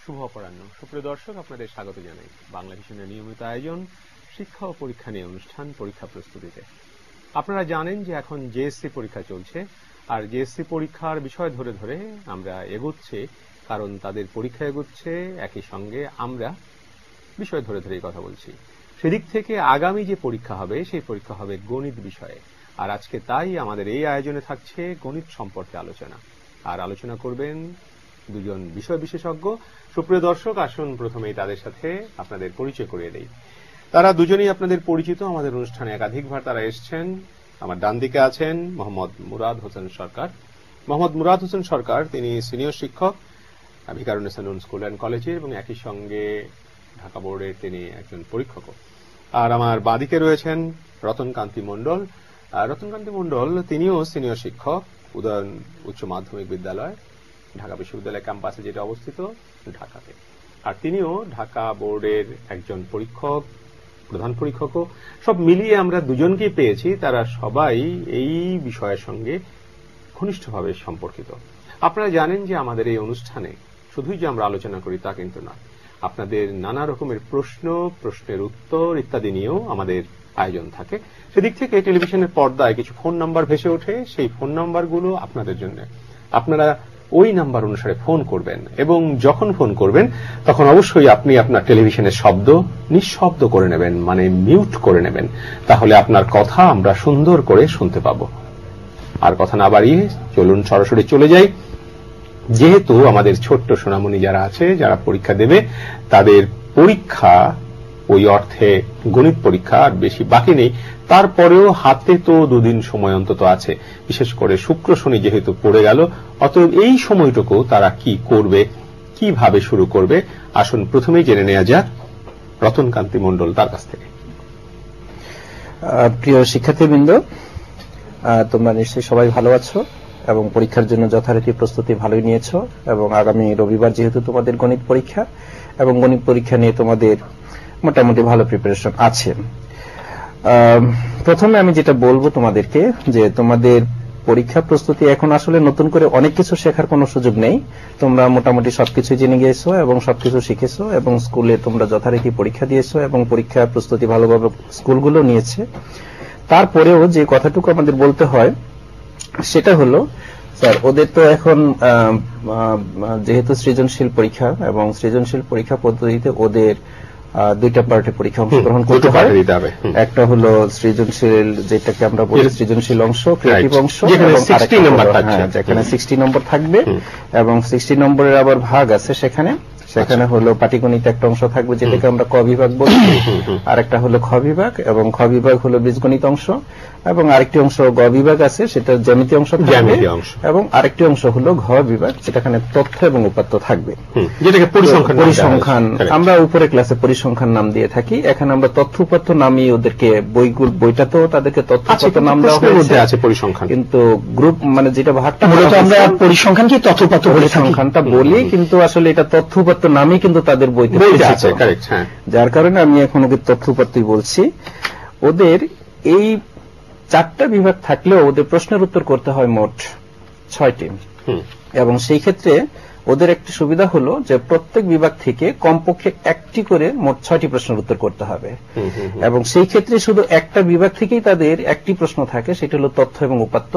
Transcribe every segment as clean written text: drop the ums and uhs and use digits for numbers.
শুভ অপরাহ্ন। সুপ্রিয় দর্শক, আপনাদের স্বাগত জানাই বাংলা ভিশনের নিয়মিত আয়োজন শিক্ষা ও পরীক্ষা নিয়ে অনুষ্ঠান পরীক্ষা প্রস্তুতিতে। আপনারা জানেন যে এখন জেএসসি পরীক্ষা চলছে, আর জেএসসি পরীক্ষার বিষয় ধরে ধরে আমরা এগোচ্ছি, কারণ তাদের পরীক্ষা এগোচ্ছে, একই সঙ্গে আমরা বিষয় ধরে ধরে কথা বলছি। সেদিক থেকে আগামী যে পরীক্ষা হবে সেই পরীক্ষা হবে গণিত বিষয়ে, আর আজকে তাই আমাদের এই আয়োজনে থাকছে গণিত সম্পর্কে আলোচনা। আর আলোচনা করবেন দুজন বিষয় বিশেষজ্ঞ। সুপ্রিয় দর্শক, আসুন প্রথমেই তাদের সাথে আপনাদের পরিচয় করিয়ে দেই। তারা দুজনেই আপনাদের পরিচিত, আমাদের অনুষ্ঠানে একাধিকবার তারা এসছেন। আমার ডান দিকে আছেন মোহাম্মদ মুরাদ হোসেন সরকার। মোহাম্মদ মুরাদ হোসেন সরকার তিনি সিনিয়র শিক্ষক ভিকারুন্নেসা নূন স্কুল অ্যান্ড কলেজে, এবং একই সঙ্গে ঢাকা বোর্ডের তিনি একজন পরীক্ষক। আর আমার বাঁদিকে রয়েছেন রতনকান্তি মণ্ডল। রতনকান্তি মণ্ডল তিনিও সিনিয়র শিক্ষক, উদয়ন উচ্চ মাধ্যমিক বিদ্যালয় ঢাকা বিশ্ববিদ্যালয় ক্যাম্পাসে, যেটা অবস্থিত ঢাকাতে। আর তিনিও ঢাকা বোর্ডের একজন পরীক্ষক, প্রধান পরীক্ষকও। সব মিলিয়ে আমরা দুজনকেই পেয়েছি, তারা সবাই এই বিষয়ের সঙ্গে ঘনিষ্ঠভাবে সম্পর্কিত। আপনারা জানেন যে আমাদের এই অনুষ্ঠানে শুধুই যে আমরা আলোচনা করি তা কিন্তু না, আপনাদের নানা রকমের প্রশ্ন, প্রশ্নের উত্তর ইত্যাদি নিয়েও আমাদের আয়োজন থাকে। সেদিক থেকে টেলিভিশনের পর্দায় কিছু ফোন নাম্বার ভেসে ওঠে, সেই ফোন নাম্বারগুলো আপনাদের জন্য। আপনারা ওই নাম্বার অনুসারে ফোন করবেন, এবং যখন ফোন করবেন তখন অবশ্যই আপনি আপনার টেলিভিশনের শব্দ নিঃশব্দ করে নেবেন, মানে মিউট করে নেবেন, তাহলে আপনার কথা আমরা সুন্দর করে শুনতে পাব। আর কথা না বাড়িয়ে চলুন সরাসরি চলে যাই। যেহেতু আমাদের ছোট্ট সোনামণি যারা আছে, যারা পরীক্ষা দেবে, তাদের পরীক্ষা ওই অর্থে গণিত পরীক্ষা আর বেশি বাকি নেই, তারপরেও হাতে তো দুদিন সময় অন্তত আছে। বিশেষ করে শুক্র শনি যেহেতু পড়ে গেল, অতএব এই সময়টুকু তারা কি করবে, কিভাবে শুরু করবে, আসুন প্রথমেই জেনে নেওয়া যাক রতনকান্তি মণ্ডল তার কাছ থেকে। প্রিয় শিক্ষার্থীবৃন্দ, তোমরা নিশ্চয়ই সবাই ভালো আছো এবং পরীক্ষার জন্য যথারীতি প্রস্তুতি ভালোই নিয়েছো, এবং আগামী রবিবার যেহেতু তোমাদের গণিত পরীক্ষা, এবং গণিত পরীক্ষা নিয়ে তোমাদের মোটামুটি ভালো প্রিপারেশন আছে। প্রথমে আমি যেটা বলবো তোমাদেরকে, যে তোমাদের পরীক্ষা প্রস্তুতি এখন আসলে নতুন করে অনেক কিছু শেখার কোনো সুযোগ নেই। তোমরা মোটামুটি সবকিছু জেনে গিয়েছো এবং সবকিছু শিখেছো, এবং স্কুলে তোমরা যথারীতি পরীক্ষা দিয়েছো এবং পরীক্ষা প্রস্তুতি ভালোভাবে স্কুলগুলো নিয়েছে। তারপরেও যে কথাটুকু আমাদের বলতে হয় সেটা হলো, স্যার ওদের তো এখন যেহেতু সৃজনশীল পরীক্ষা, এবং সৃজনশীল পরীক্ষা পদ্ধতিতে ওদের দুইটা পার্টে পরীক্ষা অংশগ্রহণ করতে হয়। একটা হলো সৃজনশীল, যেটাকে আমরা বলি সৃজনশীল অংশ, ক্রিয়েটিভ অংশ, যেখানে 60 নম্বর থাকবে, এবং 60 নম্বরের আবার ভাগ আছে সেখানে হলো পাটিগণিত একটা অংশ থাকবে, যেটাকে আমরা ক বিভাগ বলি, আর একটা হলো খ বিভাগ, এবং খ বিভাগ হলো বীজগণিত অংশ, এবং আরেকটি অংশ গ বিভাগ আছে, সেটা জ্যামিতি অংশ থাকবে, এবং আরেকটি অংশ হলো ঘ বিভাগ, যেটাখানে তথ্য এবং উপাত্ত থাকবে, যেটাকে পরিসংখ্যান আমরা উপরে ক্লাসে পরিসংখ্যান নাম দিয়ে থাকি। এখানে আমরা তথ্য উপাত্ত নামিয়ে ওদেরকে বইটাতেও তাদেরকে তথ্য উপাত্ত নাম দেওয়া হয়েছে, পরিসংখ্যান কিন্তু গ্রুপ মানে যেটা ভাগটা আমরা পরিসংখ্যান কি তথ্য উপাত্ত পরিসংখ্যানটা বলি, কিন্তু আসলে এটা তথ্য উপাত্ত নামই কিন্তু তাদের বইতে আছে। যার কারণে আমি এখন ওদের তথ্য উপাত্তই বলছি। ওদের এই 4টা বিভাগ থাকলেও ওদের প্রশ্নের উত্তর করতে হয় মোট 6টি, এবং সেই ক্ষেত্রে ওদের একটি সুবিধা হলো যে প্রত্যেক বিভাগ থেকে কমপক্ষে একটি করে মোট 6টি প্রশ্নের উত্তর করতে হবে, এবং সেই ক্ষেত্রে শুধু একটা বিভাগ থেকেই তাদের একটি প্রশ্ন থাকে, সেটা হলো তথ্য এবং উপাত্ত,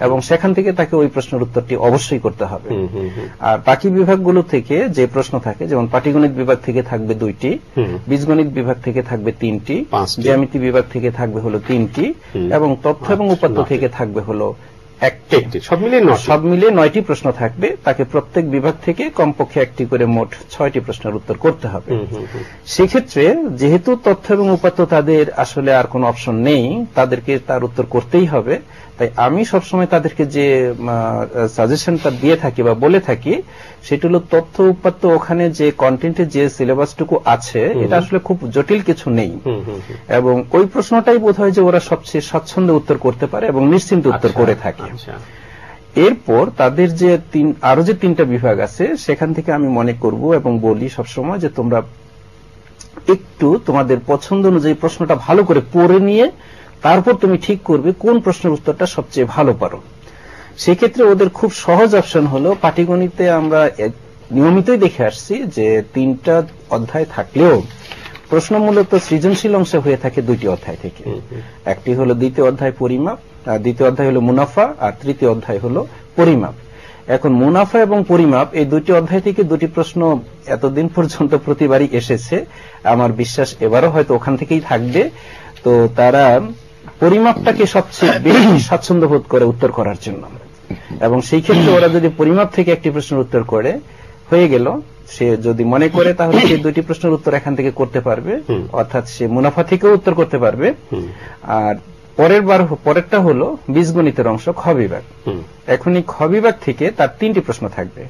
এবং সেখান থেকে তাকে ওই প্রশ্নের উত্তরটি অবশ্যই করতে হবে। আর বাকি বিভাগগুলো থেকে যে প্রশ্ন থাকে, যেমন পাটিগণিত বিভাগ থেকে থাকবে 2টি, বীজগণিত বিভাগ থেকে থাকবে 3টি, জ্যামিতি বিভাগ থেকে থাকবে হলো 3টি, এবং তথ্য এবং উপাত্ত থেকে থাকবে হলো একটি। সব মিলিয়ে 9টি প্রশ্ন থাকবে, তাকে প্রত্যেক বিভাগ থেকে কমপক্ষে একটি করে মোট 6টি প্রশ্নের উত্তর করতে হবে। সেক্ষেত্রে যেহেতু তথ্য এবং উপাত্ত তাদের আসলে আর কোনো অপশন নেই, তাদেরকে তার উত্তর করতেই হবে। তাই আমি সবসময় তাদেরকে যে সাজেশনটা দিয়ে থাকি বা বলে থাকি, সেটা হলো তথ্য উপাত্ত ওখানে যে কন্টেন্টে যে সিলেবাসটুকু আছে, এটা আসলে খুব জটিল কিছু নেই, এবং ওই প্রশ্নটাই বোধ হয় যে ওরা সবচেয়ে স্বচ্ছন্দে উত্তর করতে পারে এবং নিশ্চিন্তে উত্তর করে থাকে। এরপর তাদের যে আরো যে 3টা বিভাগ আছে, সেখান থেকে আমি মনে করব এবং বলি সবসময় যে তোমরা একটু তোমাদের পছন্দ অনুযায়ী প্রশ্নটা ভালো করে পড়ে নিয়ে তারপর তুমি ঠিক করবে কোন প্রশ্নের উত্তরটা সবচেয়ে ভালো পারো। সেক্ষেত্রে ওদের খুব সহজ অপশন হলো, পাটিগণিতে আমরা নিয়মিতই দেখে আসছি যে 3টা অধ্যায় থাকলেও প্রশ্ন মূলত সৃজনশীল অংশে হয়ে থাকে 2টি অধ্যায় থেকে। একটি হলো দ্বিতীয় অধ্যায় পরিমাপ, দ্বিতীয় অধ্যায় হলো মুনাফা, আর তৃতীয় অধ্যায় হলো পরিমাপ। এখন মুনাফা এবং পরিমাপ এই 2টি অধ্যায় থেকে 2টি প্রশ্ন এতদিন পর্যন্ত প্রতিবারই এসেছে, আমার বিশ্বাস এবারও হয়তো ওখান থেকেই থাকবে। তো তারা পরিমাপটাকে সবচেয়ে বেশি স্বাচ্ছন্দ্য বোধ করে উত্তর করার জন্য, এবং সেই ক্ষেত্রে ওরা যদি পরিমাপ থেকে একটি প্রশ্নের উত্তর করে হয়ে গেল, সে যদি মনে করে তাহলে সে 2টি প্রশ্নের উত্তর এখান থেকে করতে পারবে, অর্থাৎ সে মুনাফা থেকেও উত্তর করতে পারবে। আর পরেরটা হলো বীজগণিতের অংশ খ বিভাগ। এখন এই খ বিভাগ থেকে তার 3টি প্রশ্ন থাকবে।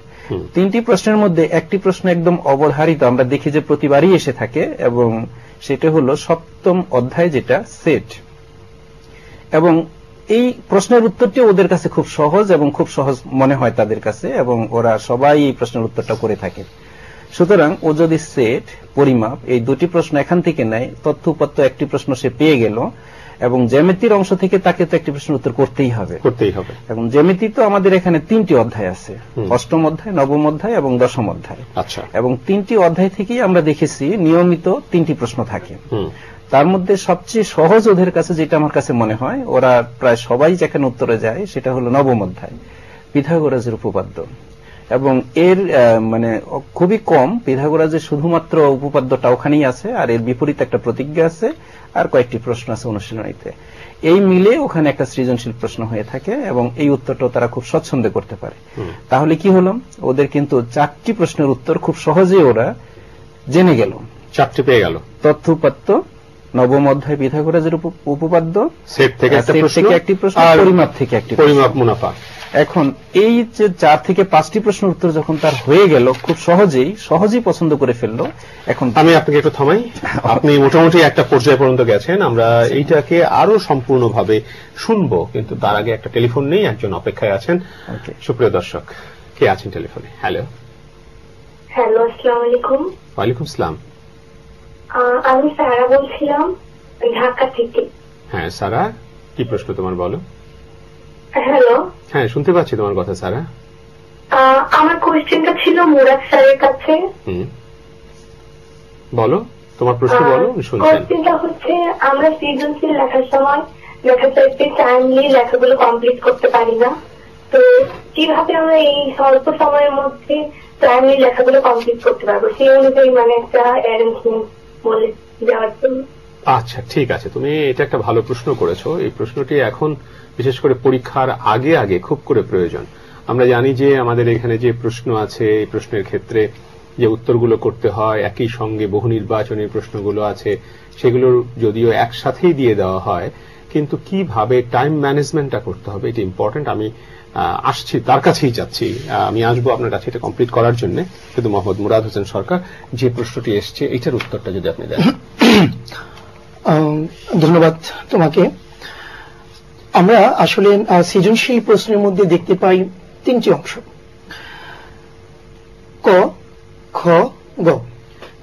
3টি প্রশ্নের মধ্যে একটি প্রশ্ন একদম অবধারিত, আমরা দেখি যে প্রতিবারই এসে থাকে, এবং সেটা হলো 7ম অধ্যায়, যেটা সেট। এবং এই প্রশ্নের উত্তরটি ওদের কাছে খুব সহজ এবং খুব সহজ মনে হয় তাদের কাছে, এবং ওরা সবাই এই প্রশ্নের উত্তরটা করে থাকে। সুতরাং ও যদি সেট, পরিমাপ এই 2টি প্রশ্ন এখান থেকে নেয়, তথ্য উপাত্ত একটি প্রশ্ন সে পেয়ে গেল, এবং জ্যামিতির অংশ থেকে তাকে তো একটি প্রশ্নের উত্তর করতেই হবে। এবং জ্যামিতি তো আমাদের এখানে 3টি অধ্যায় আছে, 8ম অধ্যায়, 9ম অধ্যায় এবং 10ম অধ্যায়। আচ্ছা। এবং 3টি অধ্যায় থেকেই আমরা দেখেছি নিয়মিত 3টি প্রশ্ন থাকে। তার মধ্যে সবচেয়ে সহজ ওদের কাছে যেটা আমার কাছে মনে হয়, ওরা প্রায় সবাই যেখানে উত্তরে যায়, সেটা হলো 9ম অধ্যায়, পিথাগোরাসের উপপাদ্য। এবং এর মানে খুবই কম, পিথাগোরাসের শুধুমাত্র উপপাদ্যটা ওখানেই আছে, আর এর বিপরীতে একটা প্রতিজ্ঞা আছে, আর কয়েকটি প্রশ্ন আছে অনুশীলনীতে। এই মিলে ওখানে একটা সৃজনশীল প্রশ্ন হয়ে থাকে, এবং এই উত্তরটাও তারা খুব স্বচ্ছন্দে করতে পারে। তাহলে কি হলো, ওদের কিন্তু 4টি প্রশ্নের উত্তর খুব সহজেই ওরা জেনে গেল, 4টি পেয়ে গেল। তথ্য উপাত্ত, 9ম অধ্যায় পিথাগোরাসের উপপাদ্য, সেট থেকে একটি প্রশ্ন, পরিমাপ থেকে একটি, পরিমাপ, মুনাফা। এখন এই যে 4 থেকে 5টি প্রশ্নের উত্তর যখন তার হয়ে গেল, খুব সহজেই পছন্দ করে ফেললো। এখন আমি আপনাকে একটু থামাই, আপনি মোটামুটি একটা পর্যায় পর্যন্ত গেছেন, আমরা এইটাকে আরো সম্পূর্ণভাবে শুনবো, কিন্তু তার আগে একটা টেলিফোন নেই, একজন অপেক্ষায় আছেন। সুপ্রিয় দর্শক, কে আছেন টেলিফোনে? হ্যালো। হ্যালো, আসসালামু আলাইকুম। ওয়ালাইকুম আসসালাম। আমি সারা বলছিলাম, ঢাকা থেকে। হ্যাঁ সারা, কি প্রশ্ন তোমার, বলো। হ্যালো। হ্যাঁ, শুনতে পাচ্ছি তোমার কথা সারা। আমার কোয়েশ্চেনটা ছিল মুরাদ স্যারের কাছে। বলো তোমার প্রশ্ন, বলো, শুনছেন। কোয়েশ্চেনটা হচ্ছে, আমরা সৃজনশীল লেখার সময় লেখা চাইতে টাইমলি লেখাগুলো কমপ্লিট করতে পারি না, তো কিভাবে আমরা এই স্বল্প সময়ের মধ্যে টাইমলি লেখাগুলো কমপ্লিট করতে পারবো, সেই অনুযায়ী মানে একটা অ্যারেঞ্জমেন্ট বলে দেওয়ার জন্য। আচ্ছা, ঠিক আছে, তুমি এটা একটা ভালো প্রশ্ন করেছো। এই প্রশ্নটি এখন বিশেষ করে পরীক্ষার আগে আগে খুব করে প্রয়োজন। আমরা জানি যে আমাদের এখানে যে প্রশ্ন আছে, এই প্রশ্নের ক্ষেত্রে যে উত্তরগুলো করতে হয়, একই সঙ্গে বহু নির্বাচনী প্রশ্নগুলো আছে, সেগুলোর যদিও একসাথেই দিয়ে দেওয়া হয়, কিন্তু কিভাবে টাইম ম্যানেজমেন্টটা করতে হবে এটা ইম্পর্টেন্ট। আমি আসছি, তার কাছেই যাচ্ছি, আমি আসবো আপনার কাছে এটা কমপ্লিট করার জন্য। কিন্তু মোহাম্মদ মুরাদ হোসেন সরকার, যে প্রশ্নটি এসছে এটার উত্তরটা যদি আপনি দেন। ধন্যবাদ তোমাকে। আমরা আসলে সৃজনশীল প্রশ্নের মধ্যে দেখতে পাই 3টি অংশ, ক, খ, গ।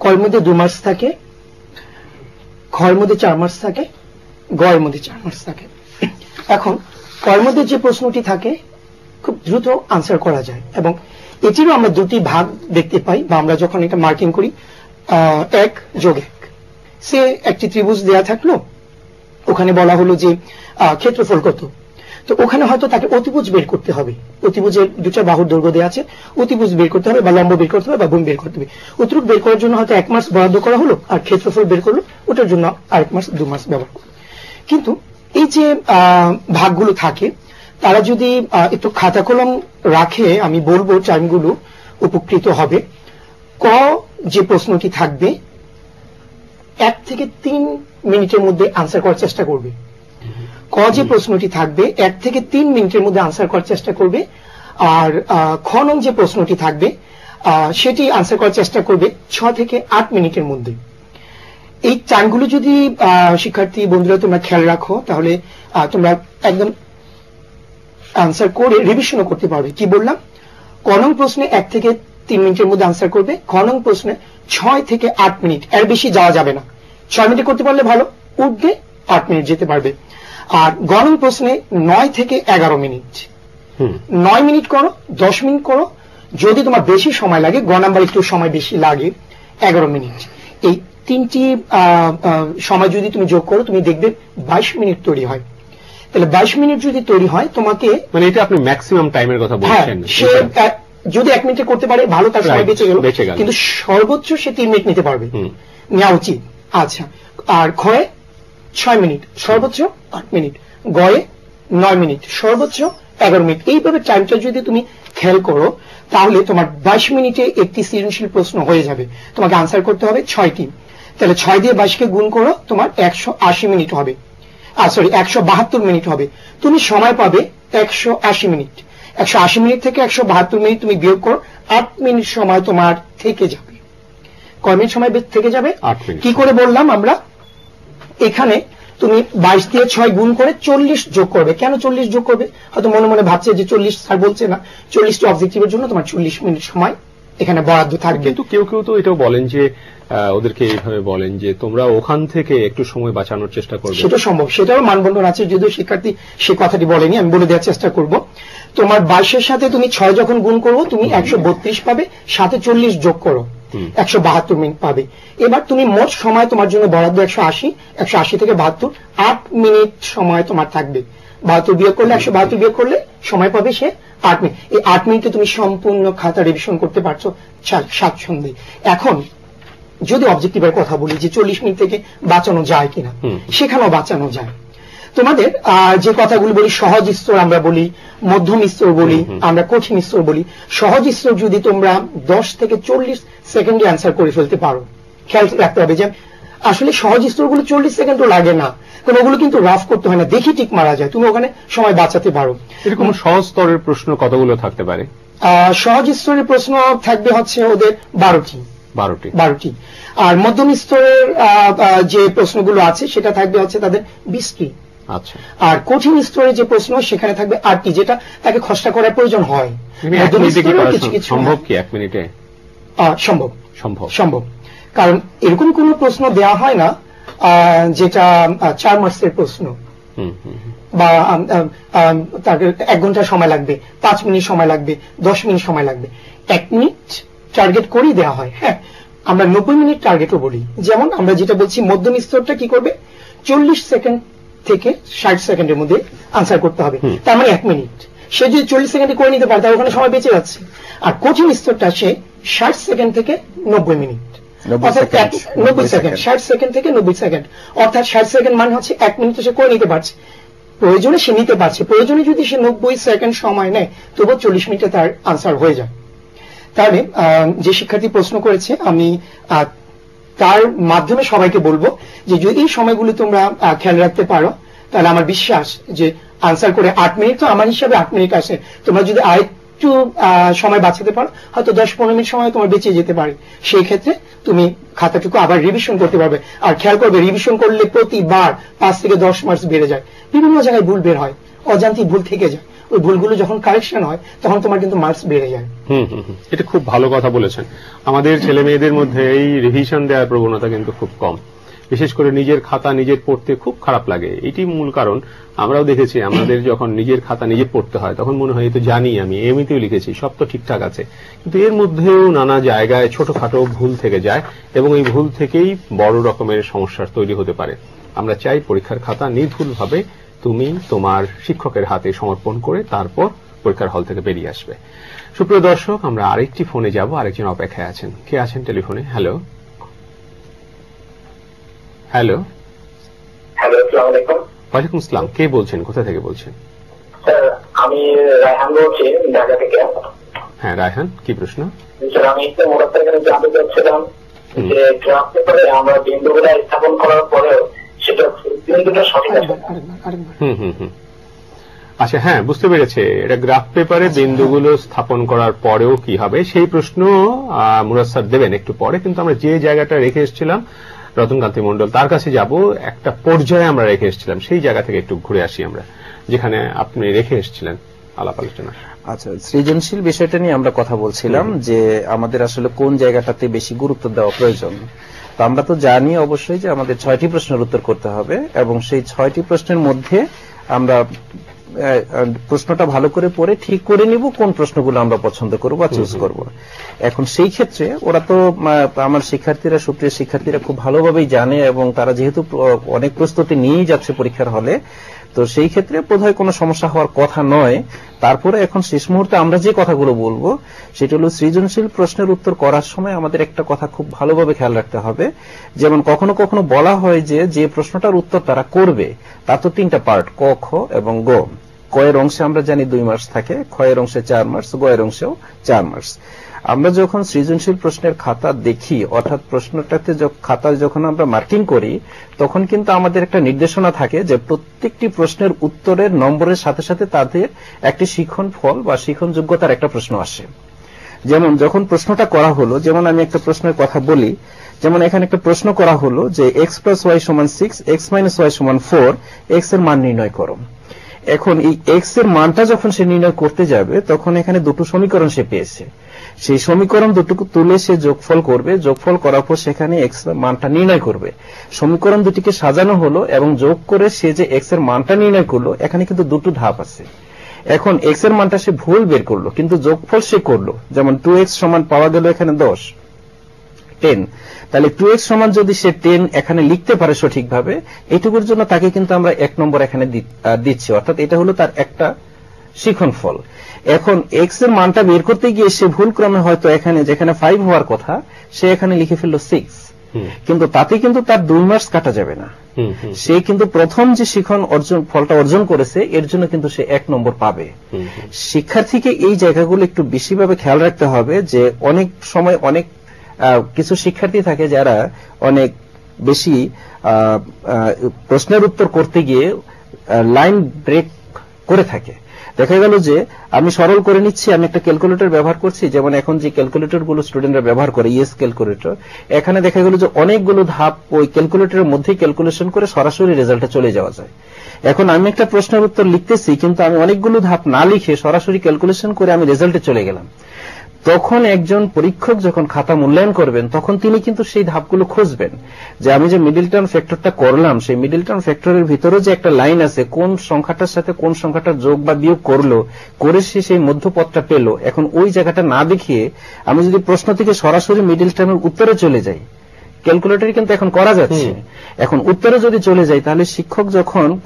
কর মধ্যে 2 মার্কস থাকে, খর মধ্যে 4 মার্কস থাকে, গ এর মধ্যে 4 মার্কস থাকে। এখন কর মধ্যে যে প্রশ্নটি থাকে খুব দ্রুত আনসার করা যায়, এবং এটিরও আমরা 2টি ভাগ দেখতে পাই, বা আমরা যখন এটা মার্কিং করি 1+1। সে একটি ত্রিভুজ দেয়া থাকলো, ওখানে বলা হলো যে ক্ষেত্রফল কত, তো ওখানে হয়তো তাকে অতিভুজ বের করতে হবে, অতিভুজের 2টা বাহুর দৈর্ঘ্য দেওয়া আছে, অতিভুজ বের করতে হবে, বা লম্ব বের করতে হবে, বা ভূমি বের করতে হবে। অতিরূপ বের করার জন্য হয়তো 1 মার্কস বরাদ্দ করা হলো, আর ক্ষেত্রফল বের করলো, ওটার জন্য আরেক মার্কস, 2 মার্কস ব্যবহার করলো। কিন্তু এই যে ভাগগুলো থাকে, তারা যদি একটু খাতা কলম রাখে, আমি বলবো টাইমগুলো উপকৃত হবে। ক যে প্রশ্নটি থাকবে, 1 থেকে 3 মিনিটের মধ্যে আনসার করার চেষ্টা করবে। ক যে প্রশ্নটি থাকবে 1 থেকে 3 মিনিটের মধ্যে আনসার করার চেষ্টা করবে। আর খ নং যে প্রশ্নটি থাকবে সেটি আনসার করার চেষ্টা করবে 6 থেকে 8 মিনিটের মধ্যে। এই টাইমগুলো যদি শিক্ষার্থী বন্ধুরা তোমরা খেয়াল রাখো, তাহলে তোমরা একদম আনসার করে রিভিশনও করতে পারবে। কি বললাম, ক নং প্রশ্নে 1 থেকে 3 মিনিটের মধ্যে আনসার করবে, খ নং প্রশ্নে 6 থেকে 8 মিনিট, এর বেশি যাওয়া যাবে না। 6 মিনিটে করতে পারলে ভালো, উঠবে 8 মিনিট যেতে পারবে। আর গ নং প্রশ্নে 9 থেকে 11 মিনিট, 9 মিনিট করো, 10 মিনিট করো, যদি তোমার বেশি সময় লাগে, গ নাম্বার একটু সময় বেশি লাগে 11 মিনিট। এই তিনটি সময় যদি তুমি যোগ করো তুমি দেখবে 22 মিনিট তৈরি হয়। তাহলে 22 মিনিট যদি তৈরি হয় তোমাকে, মানে এটা আপনি ম্যাক্সিমাম টাইমের কথা বলছেন। সে যদি 1 মিনিটে করতে পারে ভালো, তার সময় বেঁচে গেল, কিন্তু সর্বোচ্চ সে 3 মিনিট নিতে পারবে, নেওয়া উচিত। আচ্ছা, আর খয়ে 6 মিনিট, সর্বোচ্চ 8 মিনিট, গয়ে 9 মিনিট, সর্বোচ্চ 11 মিনিট। এইভাবে টাইমটা যদি তুমি খেয়াল করো তাহলে তোমার 22 মিনিটে একটি সৃজনশীল প্রশ্ন হয়ে যাবে। তোমাকে আনসার করতে হবে 6টি। তাহলে 6 দিয়ে 22কে গুণ করো, তোমার 180 মিনিট হবে, 172 মিনিট হবে। তুমি সময় পাবে 180 মিনিট। 180 মিনিট থেকে 172 মিনিট তুমি বিয়োগ করো, 8 মিনিট সময় তোমার থেকে যাবে। কয় মিনিট সময় থেকে যাবে? 8 মিনিট। কি করে বললাম আমরা? এখানে তুমি 22 দিয়ে 6 গুণ করে 40 যোগ করবে। কেন 40 যোগ করবে? হয়তো মনে মনে ভাবছে যে 40 স্যার বলছে না, 40টি অবজেক্টিভের জন্য তোমার 40 মিনিট সময় এখানে বরাদ্দ থাকবে। কিন্তু কেউ কেউ তো এটাও বলেন যে ওদেরকে এইভাবে বলেন যে তোমরা ওখান থেকে একটু সময় বাঁচানোর চেষ্টা করবে। সেটা সম্ভব, সেটাও মানবন্ধন আছে, যদিও শিক্ষার্থী সে কথাটি বলেনি, আমি বলে দেওয়ার চেষ্টা করব। তোমার 22-এর সাথে তুমি 6 যখন গুণ করবো তুমি 132 পাবে, সাথে 40 যোগ করো 172 মিনিট পাবে। এবার তুমি মোট সময় তোমার জন্য বরাদ্দ 180 থেকে 72, 8 মিনিট সময় তোমার থাকবে। 72 বিয়োগ করলে 172 বিয়োগ করলে সময় পাবে সে 8 মিনিট। এই 8 মিনিটে তুমি সম্পূর্ণ খাতা রিভিশন করতে পারছো স্বাচ্ছন্দ্যে। এখন যদি অবজেক্টিভের কথা বলি যে 40 মিনিট থেকে বাঁচানো যায় কিনা, সেখানেও বাঁচানো যায়। তোমাদের যে কথাগুলো বলি, সহজ স্তর আমরা বলি, মধ্যম স্তর বলি, আমরা কঠিন স্তর বলি। সহজ স্তর যদি তোমরা 10 থেকে 40 সেকেন্ডে অ্যান্সার করে ফেলতে পারো, খেয়াল রাখতে হবে যে আসলে সহজ স্তরগুলো 40 সেকেন্ডও লাগে না, কারণ ওগুলো কিন্তু রাফ করতে হয় না, দেখি টিক মারা যায়, তুমি ওখানে সময় বাঁচাতে পারো। এরকম সহজ স্তরের প্রশ্ন কতগুলো থাকতে পারে? সহজ স্তরের প্রশ্ন থাকবে হচ্ছে ওদের 12টি। আর মধ্যম স্তরের যে প্রশ্নগুলো আছে সেটা থাকবে হচ্ছে তাদের 20টি। আচ্ছা। আর কঠিন স্তরে যে প্রশ্ন সেখানে থাকবে 8টি, যেটা তাকে খসড়া করার প্রয়োজন হয়। সম্ভব কি 1 মিনিটে? সম্ভব, কারণ এরকম কোন প্রশ্ন দেওয়া হয় না যেটা 4 মার্কসের প্রশ্ন, বা তাকে 1 ঘন্টা সময় লাগবে, 5 মিনিট সময় লাগবে, 10 মিনিট সময় লাগবে। 1 মিনিট টার্গেট করেই দেওয়া হয়। হ্যাঁ, আমরা 90 মিনিট টার্গেটও বলি। যেমন আমরা যেটা বলছি মধ্যম স্তরটা কি করবে, 40 সেকেন্ড থেকে 60 সেকেন্ডের মধ্যে আনসার করতে হবে, তার মানে 1 মিনিট। সে যদি 40 সেকেন্ডে করে নিতে পারে তার ওখানে সময় বেঁচে যাচ্ছে। আর কঠিন স্তরটা সে 60 সেকেন্ড থেকে 90 মিনিট, অর্থাৎ 90 সেকেন্ড, 60 সেকেন্ড থেকে 90 সেকেন্ড, অর্থাৎ 60 সেকেন্ড মানে হচ্ছে 1 মিনিট সে করে নিতে পারছে। প্রয়োজনে সে নিতে পারছে, প্রয়োজনে যদি সে 90 সেকেন্ড সময় নেয় তবুও 40 মিনিটে তার আনসার হয়ে যায়। তাহলে যে শিক্ষার্থী প্রশ্ন করেছে, আমি তার মাধ্যমে সবাইকে বলবো যে যদি এই সময়গুলো তোমরা খেয়াল রাখতে পারো তাহলে আমার বিশ্বাস যে আনসার করে 8 মিনিট, তো আমার হিসাবে 8 মিনিট আসে। তোমরা যদি আরেকটু সময় বাঁচাতে পারো হয়তো 10-15 মিনিট সময় তোমার বেঁচে যেতে পারে। সেই ক্ষেত্রে তুমি খাতাটুকু আবার রিভিশন করতে পারবে। আর খেয়াল করবে রিভিশন করলে প্রতিবার 5 থেকে 10 মার্কস বেড়ে যায়। বিভিন্ন জায়গায় ভুল বের হয়, অজান্তিক ভুল থেকে যায়, ওই ভুলগুলো যখন কারেকশন হয় তখন তোমার কিন্তু মার্কস বেড়ে যায়। এটা খুব ভালো কথা বলেছেন। আমাদের ছেলে মেয়েদের মধ্যে এই রিভিশন দেওয়ার প্রবণতা কিন্তু খুব কম, বিশেষ করে নিজের খাতা নিজের পড়তে খুব খারাপ লাগে। এটি মূল কারণ। আমরাও দেখেছি আমাদের যখন নিজের খাতা নিজে পড়তে হয় তখন মনে হয় তো জানি, আমি এমনিতেও লিখেছি, সব তো ঠিকঠাক আছে, কিন্তু এর মধ্যেও নানা জায়গায় ছোটখাটো ভুল থেকে যায় এবং এই ভুল থেকেই বড় রকমের সমস্যার তৈরি হতে পারে। আমরা চাই পরীক্ষার খাতা নির্ভুলভাবে তুমি তোমার শিক্ষকের হাতে সমর্পণ করে তারপর পরীক্ষার হল থেকে বেরিয়ে আসবে। সুপ্রিয় দর্শক, আমরা আরেকটি ফোনে যাব, আরেকজন অপেক্ষায় আছেন। কে আছেন টেলিফোনে? হ্যালো। আসসালামু আলাইকুম। ওয়ালাইকুম আসসালাম। কে বলছেন, কোথা থেকে বলছেন? স্যার, আমি রায়হান বলছি, ঢাকা থেকে। হ্যাঁ রায়হান, কি প্রশ্ন? স্যার, আমি একটু মূলত এখানে জানতে চাচ্ছিলাম যে গ্রাফ পেপারে আমরা বিন্দুগুলো স্থাপন করার পরেও সেটা বিন্দুটা সঠিক আছে। আচ্ছা, হ্যাঁ বুঝতে পেরেছে। এটা গ্রাফ পেপারে বিন্দুগুলো স্থাপন করার পরেও কি হবে সেই প্রশ্ন মুরাদ স্যার দেবেন একটু পরে। কিন্তু আমরা যে জায়গাটা রেখে এসেছিলাম, রতনকান্তি মন্ডল তার কাছে যাব, একটা পর্যায়ে আমরা রেখে এসেছিলাম, সেই জায়গা থেকে একটু ঘুরে আসি আমরা, যেখানে আপনি রেখে এসেছিলেন আলাপ আলোচনা। আচ্ছা, সৃজনশীল বিষয়টা নিয়ে আমরা কথা বলছিলাম যে আমাদের আসলে কোন জায়গাটাতে বেশি গুরুত্ব দেওয়া প্রয়োজন। তো আমরা তো জানি অবশ্যই যে আমাদের 6টি প্রশ্নের উত্তর করতে হবে এবং সেই 6টি প্রশ্নের মধ্যে আমরা প্রশ্নটা ভালো করে পড়ে ঠিক করে নিব কোন প্রশ্নগুলো আমরা পছন্দ করব বা চুজ করব। এখন সেই ক্ষেত্রে ওরা তো আমার শিক্ষার্থীরা, সুপ্রিয় শিক্ষার্থীরা খুব ভালোভাবেই জানে এবং তারা যেহেতু অনেক প্রস্তুতি নিয়েই যাচ্ছে পরীক্ষার হলে, তো সেই ক্ষেত্রে বোধহয় কোনো সমস্যা হওয়ার কথা নয়। তারপরে এখন শেষ মুহূর্তে আমরা যে কথাগুলো বলবো সেটা হলো সৃজনশীল প্রশ্নের উত্তর করার সময় আমাদের একটা কথা খুব ভালোভাবে খেয়াল রাখতে হবে। যেমন কখনো কখনো বলা হয় যে প্রশ্নটার উত্তর তারা করবে তার তো 3টা পার্ট, ক, খ এবং গ। ক এর অংশে আমরা জানি 2 মার্কস থাকে, খ এর অংশে 4 মার্কস, গ এর অংশেও 4 মার্কস। আমরা যখন সৃজনশীল প্রশ্নের খাতা দেখি, অর্থাৎ প্রশ্নটাতে খাতায় যখন আমরা মার্কিং করি, তখন কিন্তু আমাদের একটা নির্দেশনা থাকে যে প্রত্যেকটি প্রশ্নের উত্তরের নম্বরের সাথে সাথে তাদের একটি শিখন ফল বা শিখন যোগ্যতার একটা প্রশ্ন আসে। যেমন যখন প্রশ্নটা করা হলো, যেমন আমি একটা প্রশ্নের কথা বলি, যেমন এখানে একটা প্রশ্ন করা হলো যে x + y = 6, x - y = 4, x এর মান নির্ণয় করো। এখন এই x এর মানটা যখন সে নির্ণয় করতে যাবে তখন এখানে দুটো সমীকরণ সে পেয়েছে, সেই সমীকরণ দুটোকে তুলে সে যোগফল করবে, যোগফল করার পর সেখানে x এর মানটা নির্ণয় করবে। সমীকরণ দুটিকে সাজানো হলো এবং যোগ করে সে যে x এর মানটা নির্ণয় করলো, এখানে কিন্তু দুটো ধাপ আছে। এখন x এর মানটা সে ভুল বের করলো কিন্তু যোগফল সে করলো, যেমন 2x সমান পাওয়া গেল এখানে 10, 10, তাহলে 2x সমান যদি সে 10 এখানে লিখতে পারে সঠিকভাবে, এইটুকুর জন্য তাকে কিন্তু আমরা 1 নম্বর এখানে দিচ্ছি, অর্থাৎ এটা হলো তার একটা শিখন ফল। এখন x এর মানটা বের করতে গিয়ে সে ভুল ক্রমে হয়তো এখানে যেখানে 5 হওয়ার কথা সে এখানে লিখে ফেললো 6, কিন্তু তাতে কিন্তু তার 2 মার্কস কাটা যাবে না। সে কিন্তু প্রথম যে শিখন ফলটা অর্জন করেছে এর জন্য কিন্তু সে 1 নম্বর পাবে। শিক্ষার্থীকে এই জায়গাগুলো একটু বেশিভাবে খেয়াল রাখতে হবে যে অনেক সময় অনেক কিছু শিক্ষার্থী থাকে যারা অনেক বেশি প্রশ্নের উত্তর করতে গিয়ে লাইন ব্রেক করে থাকে। দেখা গেল যে আমি সরল করে নিচ্ছি, আমি একটা ক্যালকুলেটর ব্যবহার করছি, যেমন এখন যে ক্যালকুলেটর গুলো স্টুডেন্টরা ব্যবহার করে ইএস ক্যালকুলেটর, এখানে দেখা গেল যে অনেকগুলো ধাপ ওই ক্যালকুলেটরের মধ্যেই ক্যালকুলেশন করে সরাসরি রেজাল্টে চলে যাওয়া যায়। এখন আমি একটা প্রশ্নের উত্তর লিখতেছি কিন্তু আমি অনেকগুলো ধাপ না লিখে সরাসরি ক্যালকুলেশন করে আমি রেজাল্টে চলে গেলাম। তখন একজন পরীক্ষক যখন খাতা মূল্যায়ন করবেন তখন তিনি কিন্তু সেই ধাপগুলো খুঁজবেন যে আমি যে মিডল টার্ম ফ্যাক্টরটা করলাম সেই মিডল টার্ম ফ্যাক্টরের ভিতরে যে একটা লাইন আছে, কোন সংখ্যাটার সাথে কোন সংখ্যাটা যোগ বা বিয়োগ করলো, করে সে সেই মধ্যপথটা পেল। এখন ওই জায়গাটা না দেখিয়ে আমি যদি প্রশ্ন থেকে সরাসরি মিডল টার্মের উত্তরে চলে যাই, ক্যালকুলেটর কিন্তু এখন করা যাচ্ছে, এখন উত্তরে যদি চলে যায় তাহলে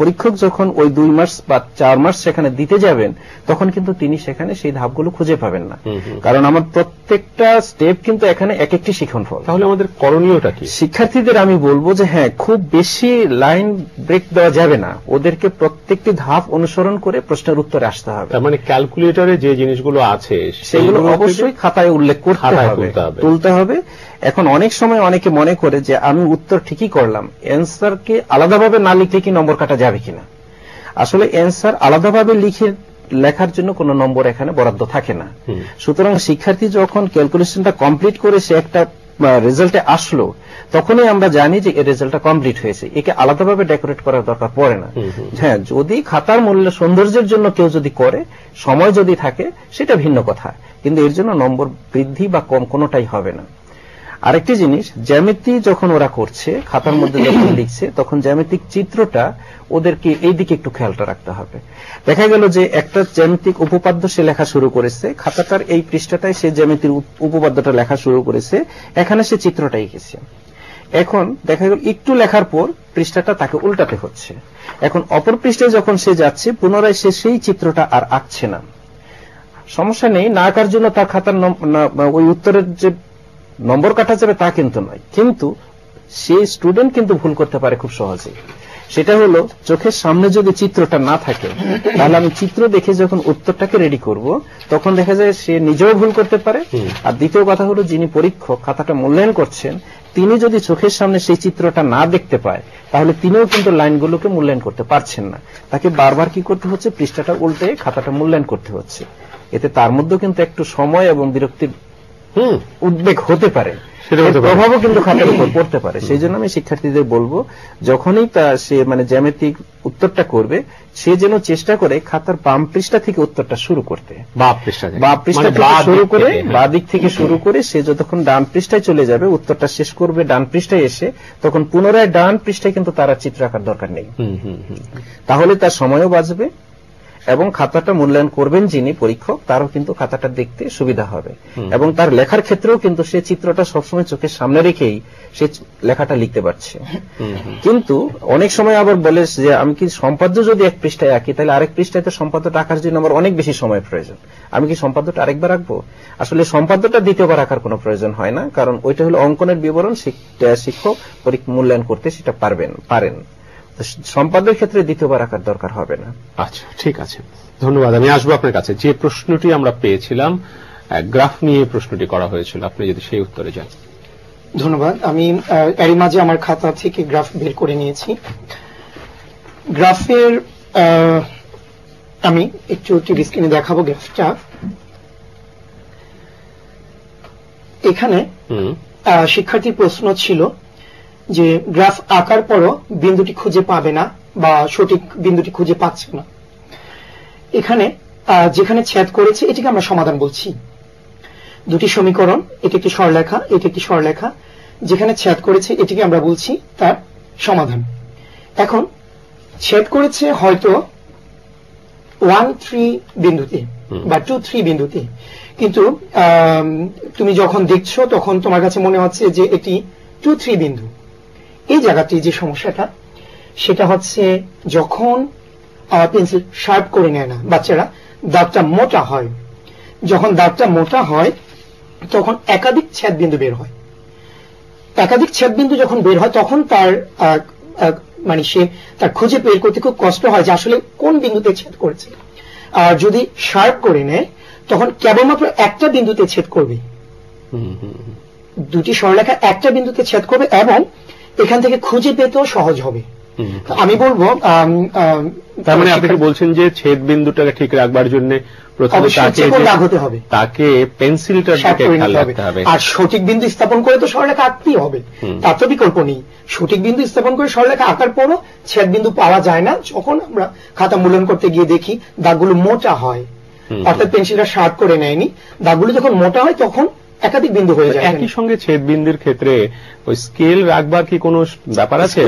পরীক্ষক যখন ওই 2 মার্কস বা 4 মার্কস সেখানে দিতে যাবেন তখন কিন্তু তিনি সেখানে সেই ধাপগুলো খুঁজে পাবেন না, কারণ আমার প্রত্যেকটা স্টেপ কিন্তু এখানে এক একটি শিখন ফল। তাহলে আমাদের করণীয়টা কি? শিক্ষার্থীদের আমি বলবো যে হ্যাঁ, খুব বেশি লাইন ব্রেক দেওয়া যাবে না, ওদেরকে প্রত্যেকটি ধাপ অনুসরণ করে প্রশ্নের উত্তরে আসতে হবে। তার মানে ক্যালকুলেটরে যে জিনিসগুলো আছে সেগুলো অবশ্যই খাতায় উল্লেখ করতে হবে, তুলতে হবে। এখন অনেক সময় অনেকে মনে করে যে আমি উত্তর ঠিকই করলাম, অ্যান্সারকে আলাদাভাবে না লিখলে কি নম্বর কাটা যাবে কিনা। আসলে অ্যান্সার আলাদাভাবে লেখার জন্য কোনো নম্বর এখানে বরাদ্দ থাকে না। সুতরাং শিক্ষার্থী যখন ক্যালকুলেশনটা কমপ্লিট করে সে একটা রেজাল্টে আসলো তখনই আমরা জানি যে এই রেজাল্টটা কমপ্লিট হয়েছে, একে আলাদাভাবে ডেকোরেট করার দরকার পড়ে না। হ্যাঁ, যদি খাতার মূল্য সৌন্দর্যের জন্য কেউ যদি করে, সময় যদি থাকে সেটা ভিন্ন কথা, কিন্তু এর জন্য নম্বর বৃদ্ধি বা কম কোনোটাই হবে না। আরেকটি জিনিস, জ্যামিতি যখন ওরা করছে খাতার মধ্যে যখন লিখছে তখন জ্যামিতিক চিত্রটা ওদেরকে এই দিকে একটু খেয়ালটা রাখতে হবে। দেখা গেল যে একটা জ্যামিতিক উপপাদ্য সে লেখা শুরু করেছে, খাতাটার এই পৃষ্ঠাটায় সে জ্যামিতির উপপাদ্যটা লেখা শুরু করেছে, এখানে সে চিত্রটা এঁকেছে। এখন দেখা গেল একটু লেখার পর পৃষ্ঠাটা তাকে উল্টাতে হচ্ছে, এখন অপর পৃষ্ঠায় যখন সে যাচ্ছে পুনরায় সে সেই চিত্রটা আর আঁকছে না। সমস্যা নেই, না আঁকার জন্য তার খাতার ওই উত্তরের যে নম্বর কাটা যাবে তা কিন্তু নয়, কিন্তু সেই স্টুডেন্ট কিন্তু ভুল করতে পারে খুব সহজে। সেটা হলো চোখের সামনে যদি চিত্রটা না থাকে তাহলে আমি চিত্র দেখে যখন উত্তরটাকে রেডি করব তখন দেখা যায় সে নিজেও ভুল করতে পারে। আর দ্বিতীয় কথা হলো যিনি পরীক্ষক খাতাটা মূল্যায়ন করছেন তিনি যদি চোখের সামনে সেই চিত্রটা না দেখতে পায় তাহলে তিনিও কিন্তু লাইনগুলোকে মূল্যায়ন করতে পারছেন না, তাকে বারবার কি করতে হচ্ছে, পৃষ্ঠাটা উল্টে খাতাটা মূল্যায়ন করতে হচ্ছে। এতে তার মধ্যে কিন্তু একটু সময় এবং বিরক্তির উদ্বেগ হতে পারে, প্রভাবও কিন্তু খাতার উপর পড়তে পারে। সেই জন্য আমি শিক্ষার্থীদের বলবো যখনই সে জ্যামিতিক উত্তরটা করবে সে যেন চেষ্টা করে খাতার বাম পৃষ্ঠা থেকে উত্তরটা শুরু করতে, বাম পৃষ্ঠা থেকে শুরু করে বা দিক থেকে শুরু করে সে যতক্ষণ ডান পৃষ্ঠায় চলে যাবে উত্তরটা শেষ করবে ডান পৃষ্ঠায় এসে, তখন পুনরায় ডান পৃষ্ঠায় কিন্তু তার চিত্র আঁকার দরকার নেই। তাহলে তার সময়ও বাঁচবে এবং খাতাটা মূল্যায়ন করবেন যিনি পরীক্ষক তারও কিন্তু খাতাটা দেখতে সুবিধা হবে এবং তার লেখার ক্ষেত্রেও কিন্তু সে চিত্রটা সবসময় চোখের সামনে রেখেই সে লেখাটা লিখতে পারছে। কিন্তু অনেক সময় আবার বলে যে আমি কি সম্পাদ্য যদি এক পৃষ্ঠায় আঁকি তাহলে আরেক পৃষ্ঠায় তো সম্পাদ্যটা আঁকার জন্য আমার অনেক বেশি সময় প্রয়োজন, আমি কি সম্পাদ্যটা আরেকবার আঁকবো? আসলে সম্পাদ্যটা দ্বিতীয়বার আঁকার কোনো প্রয়োজন হয় না, কারণ ওইটা হলো অঙ্কনের বিবরণ, শিক্ষক মূল্যায়ন করতে সেটা পারেন। সম্পাদ্যের ক্ষেত্রে দ্বিতীয়বার আঁকার দরকার হবে না। আচ্ছা, ঠিক আছে, ধন্যবাদ। আমি আসবো আপনার কাছে। যে প্রশ্নটি আমরা পেয়েছিলাম গ্রাফ নিয়ে প্রশ্নটি করা হয়েছিল, আপনি যদি সেই উত্তরে যান। ধন্যবাদ। আমি এরই মাঝে আমার খাতা থেকে গ্রাফ বের করে নিয়েছি। গ্রাফের আমি একটু টিভি স্ক্রিনে দেখাবো গ্রাফটা। এখানে শিক্ষার্থীর প্রশ্ন ছিল যে গ্রাফ আঁকার পরও বিন্দুটি খুঁজে পাবে না বা সঠিক বিন্দুটি খুঁজে পাচ্ছে না। এখানে যেখানে ছেদ করেছে এটিকে আমরা সমাধান বলছি। দুটি সমীকরণ, এটি একটি সরলরেখা, এটি একটি সরলরেখা, যেখানে ছেদ করেছে এটিকে আমরা বলছি তার সমাধান। এখন ছেদ করেছে হয়তো 1-3 বিন্দুতে বা 2-3 বিন্দুতে, কিন্তু তুমি যখন দেখছো তখন তোমার কাছে মনে হচ্ছে যে এটি 2-3 বিন্দু। এই জায়গাটি যে সমস্যাটা সেটা হচ্ছে যখন পেন্সিল শার্প করে নেয় না, বাচ্চারা দাগটা মোটা হয়। যখন দাগটা মোটা হয় তখন একাধিক ছেদ বিন্দু বের হয়। একাধিক ছেদ বিন্দু যখন বের হয় তখন তার মানে সে তার খুঁজে বের করতে খুব কষ্ট হয় যে আসলে কোন বিন্দুতে ছেদ করেছে। আর যদি শার্প করে নেয় তখন কেবলমাত্র একটা বিন্দুতে ছেদ করবে, দুটি সরলরেখা একটা বিন্দুতে ছেদ করবে এবং এখান থেকে খুঁজে পেতেও সহজ হবে। আমি বলবো তার মানে আপনি বলছেন যে ছেদ বিন্দুটাকে ঠিক রাখবার জন্য প্রথমে তাকে পেন্সিলটার দিকে খেয়াল রাখতে হবে, আর সঠিক বিন্দু স্থাপন করে তো সরলরেখা আঁকতেই হবে, তার তো বিকল্প নেই। সঠিক বিন্দু স্থাপন করে সরলরেখা আঁকার পরও ছেদ বিন্দু পাওয়া যায় না যখন আমরা খাতা মূল্যায়ন করতে গিয়ে দেখি দাগগুলো মোটা হয়, অর্থাৎ পেন্সিলটা শার্প করে নেয়নি। দাগগুলো যখন মোটা হয় তখন একাধিক বিন্দু হয়ে যায়। একই সঙ্গে ছেদ বিন্দুর ক্ষেত্রে ওই স্কেল রাখবার কি কোনো ব্যাপার আছে?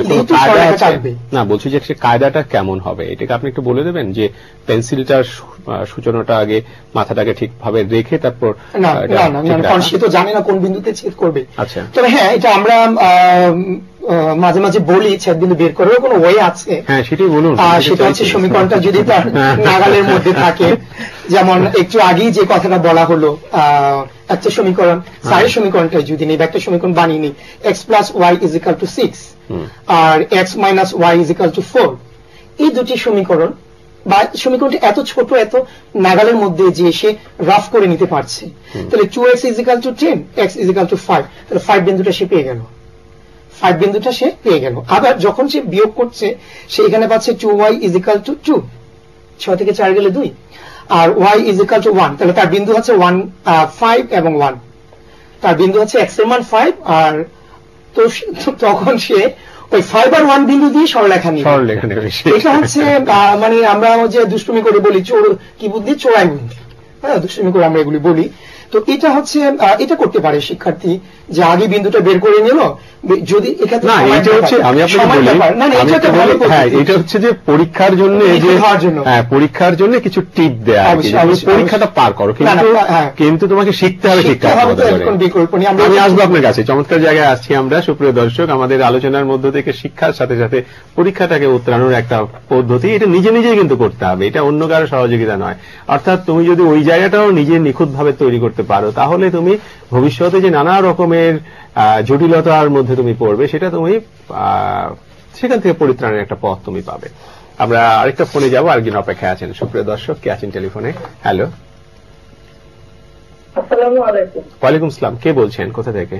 না, বলছি যে সে কায়দাটা কেমন হবে এটাকে আপনি একটু বলে দেবেন, যে পেন্সিলটার সূচনাটা আগে মাথাটাকে ঠিকভাবে রেখে তারপর। না, সে তো জানে না কোন বিন্দুতে ছেদ করবে। আচ্ছা, তবে হ্যাঁ, এটা আমরা মাঝে মাঝে বলি ছেদ বিন্দু বের করার কোনো ওয়ে আছে। হ্যাঁ, সেটাই বলুন। সেটা হচ্ছে সমীকরণটা যদি তার নাগালের মধ্যে থাকে, যেমন একটু আগেই যে কথাটা বলা হলো, একটা সমীকরণ সাইড সমীকরণটাই যদি নেই, একটা সমীকরণ বানিয়ে নিই, x plus Y is equal to 6 আর x minus Y is equal to 4। এই দুটি সমীকরণ বা সমীকরণটি এত ছোট, এত নাগালের মধ্যে যে সে রাফ করে নিতে পারছে, তাহলে 2x is equal two 10, x is equal two 5, তাহলে 5 বিন্দুটা সে পেয়ে গেল, 5 বিন্দুটা সে পেয়ে গেল। আবার যখন সে বিয়োগ করছে সে এখানে পাচ্ছে 2y ইজ ইকাল টু 2, 6 থেকে 4 গেলে 2, আর y ইজ ইকাল টু 1, তাহলে তার বিন্দু হচ্ছে 1, 5 এবং 1, তার বিন্দু হচ্ছে x এর মান 5, আর তো তখন সে ওই 5 আর 1 বিন্দু দিয়ে সরলরেখা নিয়ে। এটা হচ্ছে মানে আমরা যে দুষ্টুমি করে বলি কি বুদ্ধি, চোরাই বুদ্ধি। হ্যাঁ, দুষ্টুমি করে আমরা এগুলি বলি। তো এটা হচ্ছে এটা করতে পারে শিক্ষার্থী যে আগে বিন্দুটা বের করে নিল, যদি এক্ষেত্রে এটা হচ্ছে যে পরীক্ষার জন্য পরীক্ষার জন্য কিছু টিপ দেয়া, পরীক্ষাটা পার করো, কিন্তু তোমাকে শিখতে হবে। আমি আসবো আপনার কাছে, চমৎকার জায়গায় আসছি আমরা। সুপ্রিয় দর্শক, আমাদের আলোচনার মধ্য থেকে শিক্ষার সাথে সাথে পরীক্ষাটাকে উত্তরানোর একটা পদ্ধতি, এটা নিজে নিজেই কিন্তু করতে হবে, এটা অন্য কারো সহযোগিতা নয়। অর্থাৎ তুমি যদি ওই জায়গাটাও নিজে নিখুঁতভাবে তৈরি করতে পারো তাহলে তুমি ভবিষ্যতে যে নানা রকমের জটিলতার মধ্যে তুমি পড়বে সেটা তুমি সেখান থেকে পরিত্রাণের একটা পথ তুমি পাবে। আমরা আরেকটা ফোনে যাবো, আরেকজন অপেক্ষায় আছেন। সুপ্রিয় দর্শক, কে আছেন টেলিফোনে? হ্যালো, আসসালামু আলাইকুম। ওয়ালাইকুম আসসালাম, কে বলছেন, কোথা থেকে?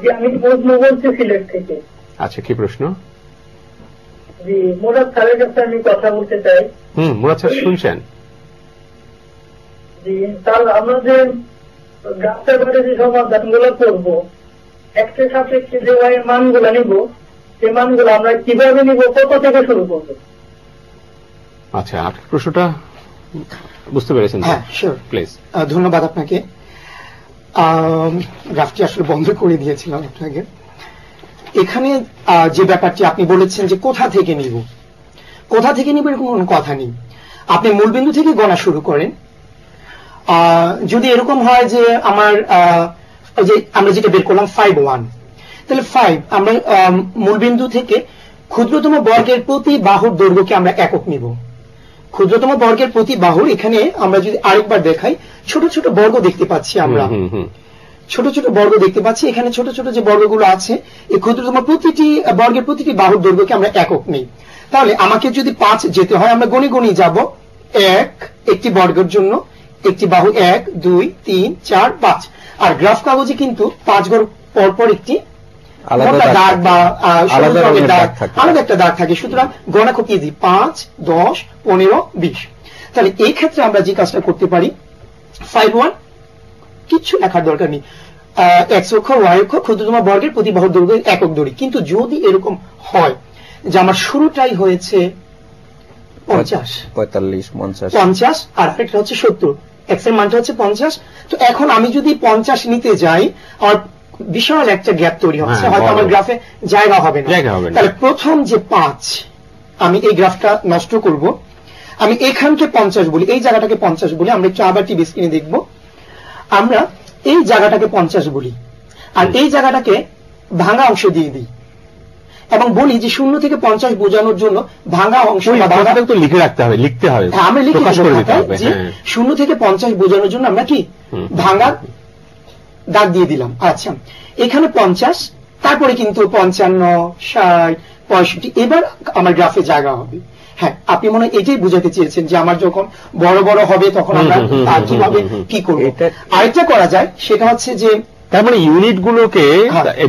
জি, আমি প্রশ্ন বলছি সিলেট থেকে। আচ্ছা, কি প্রশ্ন? জি, মুরাদ স্যারের কাছে আমি কথা বলতে চাই। মুরাদ স্যার শুনছেন? জি, তাহলে আমরা যে গ্রাফের বারে যে সমাধানগুলো করবো, একটা সাপেক্ষে যে ওয়াই এর মানগুলো নিব, সেই মানগুলো আমরা কিভাবে নিব, কত থেকে শুরু করবো? আচ্ছা, আপনার প্রশ্নটা বুঝতে পেরেছেন? হ্যাঁ, শিওর, প্লিজ। ধন্যবাদ আপনাকে। গ্রাফটি আসলে বন্ধ করে দিয়েছিলাম আপনাকে। এখানে যে ব্যাপারটি আপনি বলেছেন যে কোথা থেকে নিব, কোথা থেকে নিব এরকম কোনো কথা নেই। আপনি মূলবিন্দু থেকে গণা শুরু করেন। যদি এরকম হয় যে আমার যে আমরা যেটা বের করলাম 5-1, তাহলে 5 আমরা মূলবিন্দু থেকে ক্ষুদ্রতম বর্গের প্রতি বাহুর দৈর্ঘ্যকে আমরা একক নিব। ক্ষুদ্রতম বর্গের প্রতি বাহুর এখানে আমরা যদি আরেকবার দেখাই, ছোট ছোট বর্গ দেখতে পাচ্ছি আমরা, ছোট ছোট বর্গ দেখতে পাচ্ছি। এখানে ছোট ছোট যে বর্গগুলো আছে, এই ক্ষুদ্রতম প্রতিটি বর্গের প্রতিটি বাহুর দৈর্ঘ্যকে আমরা একক নেই। তাহলে আমাকে যদি 5 যেতে হয়, আমরা গণে গণে যাব। 1 একটি বর্গের জন্য একটি বাহু 1, 2, 3, 4, 5। আর গ্রাফ কাগজে কিন্তু 5 ঘর পরপর একটি মোটা দাগ বা আলাদা একটা দাগ থাকে। সুতরাং গণনা কপিয়ে দিই 5, 10, 15, 20। তাহলে এই ক্ষেত্রে আমরা যে কাজটা করতে পারি, 5-1 কিচ্ছু লেখার দরকার নেই, x অক্ষ y অক্ষ ক্ষুদ্রতম বর্গের প্রতি বাহুর দৈর্ঘ্য একক ধরি। কিন্তু যদি এরকম হয় যে আমার শুরুটাই হয়েছে 50, 45, 50 আর আরেকটা হচ্ছে 70, x এর মানটা হচ্ছে 50। তো এখন আমি যদি 50 নিতে যাই, আমার বিশাল একটা গ্যাপ তৈরি হচ্ছে, হয়তো আমার গ্রাফে জায়গা হবে না। তাহলে প্রথম যে 5, আমি এই গ্রাফটা নষ্ট করব। আমি এখানকে 50 বলি, এই জায়গাটাকে 50 বলি। আমরা একটু আবার টিভি স্ক্রিনে দেখব। আমরা এই জায়গাটাকে 50 বলি, আর এই জায়গাটাকে ভাঙা অংশ দিয়ে দিই এবং বলি যে 0 থেকে 50 বোঝানোর জন্য ভাঙা অংশ লিখে রাখতে হবে, লিখতে হবে। আমরা লিখে যে 0 থেকে 50 বোঝানোর জন্য আমরা কি ভাঙা দাগ দিয়ে দিলাম। আচ্ছা, এখানে 50, তারপরে কিন্তু 55, 60, 65, এবার আমার গ্রাফে জায়গা হবে। হ্যাঁ, আপনি মনে হয় এটাই বুঝাতে চেয়েছেন যে আমার যখন বড় বড় হবে তখন আমরা কিভাবে কি করব। আরেকটা করা যায়, সেটা হচ্ছে যে তার মানে ইউনিট গুলোকে